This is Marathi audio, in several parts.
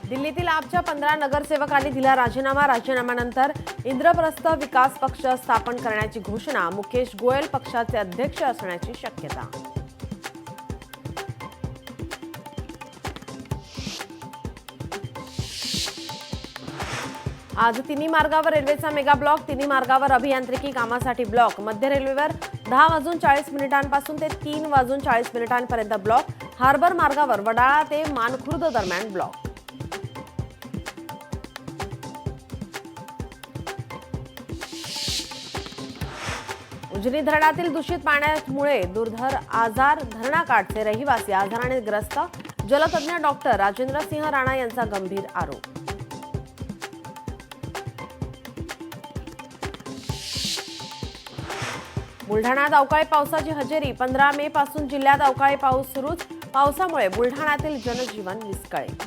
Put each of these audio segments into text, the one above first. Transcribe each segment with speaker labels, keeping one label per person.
Speaker 1: दिल्लीतील आपच्या 15 नगरसेवकांनी दिला राजीनामा। राजीनाम्यानंतर इंद्रप्रस्थ विकास पक्ष स्थापन करण्याची घोषणा। मुकेश गोयल पक्षाचे अध्यक्ष असण्याची शक्यता। आज तिन्ही मार्गावर रेल्वेचा मेगा ब्लॉक। तिन्ही मार्गावर अभियांत्रिकी कामासाठी ब्लॉक। मध्य रेल्वेवर 10:40 पासून ते 3:40 ब्लॉक। हार्बर मार्गावर वडाळा ते मानखुर्द दरम्यान ब्लॉक। उजनी धरणातील दूषित पाण्यामुळे दुर्धर आजार। धरणाकाठचे रहिवासी आजाराने ग्रस्त। जलतज्ञ डॉक्टर राजेंद्र सिंह राणा यांचा गंभीर आरोप। बुलढाण्यात अवकाळी पावसाची हजेरी। 15 मे पासून जिल्ह्यात अवकाळी पाऊस सुरूच। पावसामुळे बुलढाण्यातील जनजीवन विस्कळीत।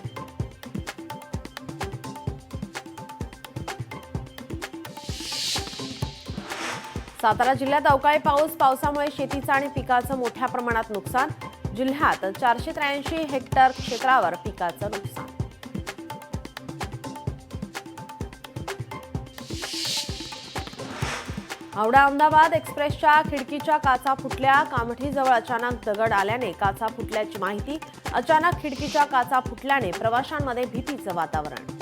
Speaker 1: सातारा जिल्ह्यात अवकाळी पावसामुळे शेतीचं आणि पिकाचं मोठ्या प्रमाणात नुकसान। जिल्ह्यात 483 हेक्टर क्षेत्रावर पिकाचं नुकसान। हावडा अहमदाबाद एक्सप्रेसच्या खिडकीच्या काचा फुटल्या। कामठीजवळ अचानक दगड आल्याने काचा फुटल्याची माहिती। अचानक खिडकीच्या काचा फुटल्याने प्रवाशांमध्ये भीतीचं वातावरण।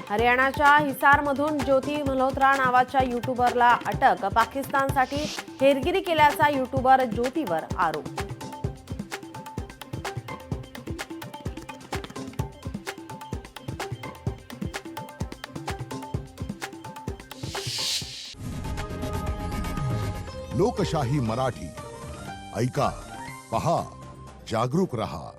Speaker 1: हरियाणाच्या हिसारमधून ज्योती मल्होत्रा नावाच्या यूट्यूबरला अटक। पाकिस्तानसाठी हेरगिरी केल्याचा यूट्यूबर ज्योतीवर आरोप।
Speaker 2: लोकशाही मराठी ऐका, पहा, जागरूक रहा।